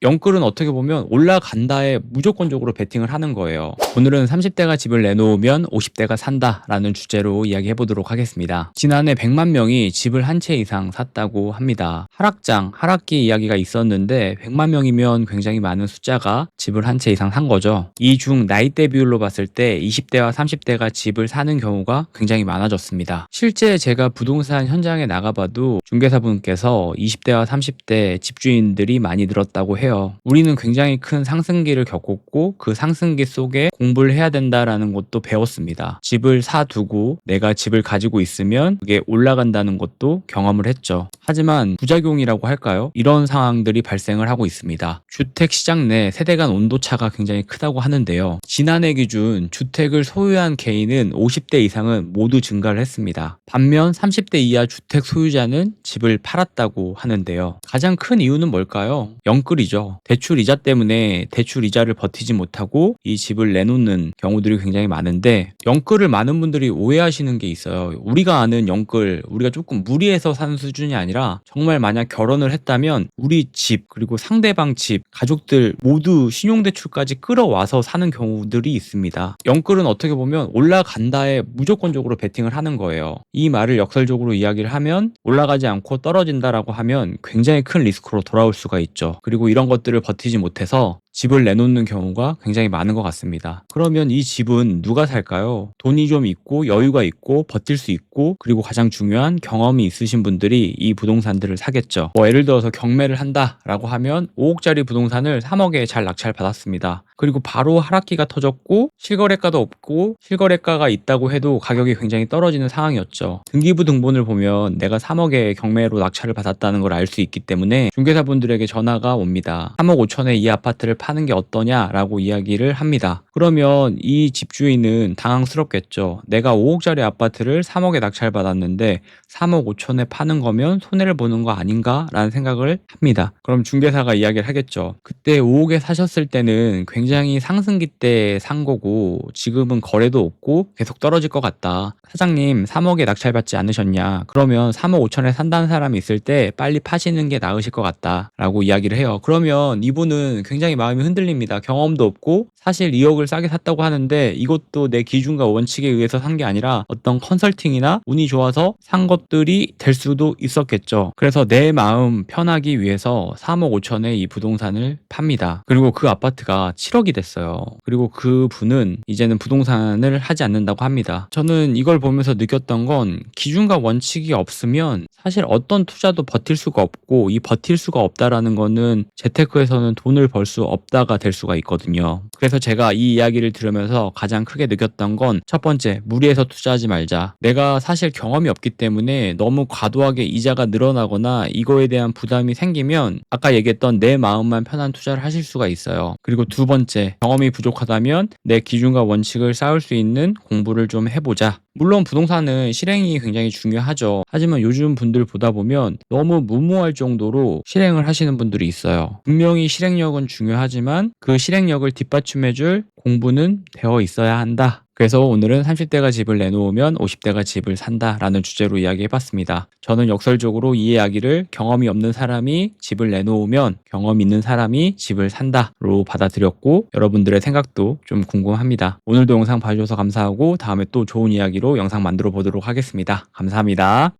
영끌은 어떻게 보면 올라간다에 무조건적으로 베팅을 하는 거예요. 오늘은 30대가 집을 내놓으면 50대가 산다 라는 주제로 이야기해 보도록 하겠습니다. 지난해 100만 명이 집을 한 채 이상 샀다고 합니다. 하락기 이야기가 있었는데 100만 명이면 굉장히 많은 숫자가 집을 한 채 이상 산 거죠. 이 중 나이대 비율로 봤을 때 20대와 30대가 집을 사는 경우가 굉장히 많아졌습니다. 실제 제가 부동산 현장에 나가봐도 중개사분께서 20대와 30대 집주인들이 많이 늘었다고 해요. 우리는 굉장히 큰 상승기를 겪었고 그 상승기 속에 공부를 해야 된다라는 것도 배웠습니다. 집을 사두고 내가 집을 가지고 있으면 그게 올라간다는 것도 경험을 했죠. 하지만 부작용이라고 할까요? 이런 상황들이 발생을 하고 있습니다. 주택 시장 내 세대 간 온도차가 굉장히 크다고 하는데요. 지난해 기준 주택을 소유한 개인은 50대 이상은 모두 증가를 했습니다. 반면 30대 이하 주택 소유자는 집을 팔았다고 하는데요. 가장 큰 이유는 뭘까요? 영끌이죠. 대출 이자 때문에 대출 이자를 버티지 못하고 이 집을 내놓는 경우들이 굉장히 많은데, 영끌을 많은 분들이 오해하시는 게 있어요. 우리가 아는 영끌, 우리가 조금 무리해서 사는 수준이 아니라 정말 만약 결혼을 했다면 우리 집 그리고 상대방 집, 가족들 모두 신용대출까지 끌어와서 사는 경우들이 있습니다. 영끌은 어떻게 보면 올라간다에 무조건적으로 베팅을 하는 거예요. 이 말을 역설적으로 이야기를 하면 올라가지 않고 떨어진다라고 하면 굉장히 큰 리스크로 돌아올 수가 있죠. 그리고 이런 것들을 버티지 못해서 집을 내놓는 경우가 굉장히 많은 것 같습니다. 그러면 이 집은 누가 살까요? 돈이 좀 있고 여유가 있고 버틸 수 있고 그리고 가장 중요한 경험이 있으신 분들이 이 부동산들을 사겠죠. 예를 들어서 경매를 한다라고 하면 5억짜리 부동산을 3억에 잘 낙찰받았습니다. 그리고 바로 하락기가 터졌고 실거래가도 없고 실거래가가 있다고 해도 가격이 굉장히 떨어지는 상황이었죠. 등기부 등본을 보면 내가 3억에 경매로 낙찰을 받았다는 걸 알 수 있기 때문에 중개사분들에게 전화가 옵니다. 3억 5천에 이 아파트를 파는 게 어떠냐라고 이야기를 합니다. 그러면 이 집주인은 당황스럽겠죠. 내가 5억짜리 아파트를 3억에 낙찰받았는데 3억 5천에 파는 거면 손해를 보는 거 아닌가? 라는 생각을 합니다. 그럼 중개사가 이야기를 하겠죠. 그때 5억에 사셨을 때는 굉장히 상승기 때 산 거고 지금은 거래도 없고 계속 떨어질 것 같다. 사장님 3억에 낙찰받지 않으셨냐? 그러면 3억 5천에 산다는 사람이 있을 때 빨리 파시는 게 나으실 것 같다 라고 이야기를 해요. 그러면 이분은 굉장히 마음이 흔들립니다. 경험도 없고 사실 2억을 싸게 샀다고 하는데 이것도 내 기준과 원칙에 의해서 산 게 아니라 어떤 컨설팅이나 운이 좋아서 산 것들이 될 수도 있었겠죠. 그래서 내 마음 편하기 위해서 3억 5천에 이 부동산을 팝니다. 그리고 그 아파트가 7억이 됐어요. 그리고 그 분은 이제는 부동산을 하지 않는다고 합니다. 저는 이걸 보면서 느꼈던 건 기준과 원칙이 없으면 사실 어떤 투자도 버틸 수가 없고, 이 버틸 수가 없다라는 거는 재테크에서는 돈을 벌 수 없다가 될 수가 있거든요. 그래서 제가 이 이야기를 들으면서 가장 크게 느꼈던 건 첫 번째, 무리해서 투자하지 말자. 내가 사실 경험이 없기 때문에 너무 과도하게 이자가 늘어나거나 이거에 대한 부담이 생기면 아까 얘기했던 내 마음만 편한 투자를 하실 수가 있어요. 그리고 두 번째, 경험이 부족하다면 내 기준과 원칙을 쌓을 수 있는 공부를 좀 해보자. 물론 부동산은 실행이 굉장히 중요하죠. 하지만 요즘 분들 보다 보면 너무 무모할 정도로 실행을 하시는 분들이 있어요. 분명히 실행력은 중요하지만 그 실행력을 뒷받침해줄 공부는 되어 있어야 한다. 그래서 오늘은 30대가 집을 내놓으면 50대가 집을 산다라는 주제로 이야기해봤습니다. 저는 역설적으로 이 이야기를 경험이 없는 사람이 집을 내놓으면 경험 있는 사람이 집을 산다로 받아들였고, 여러분들의 생각도 좀 궁금합니다. 오늘도 영상 봐주셔서 감사하고 다음에 또 좋은 이야기로 영상 만들어 보도록 하겠습니다. 감사합니다.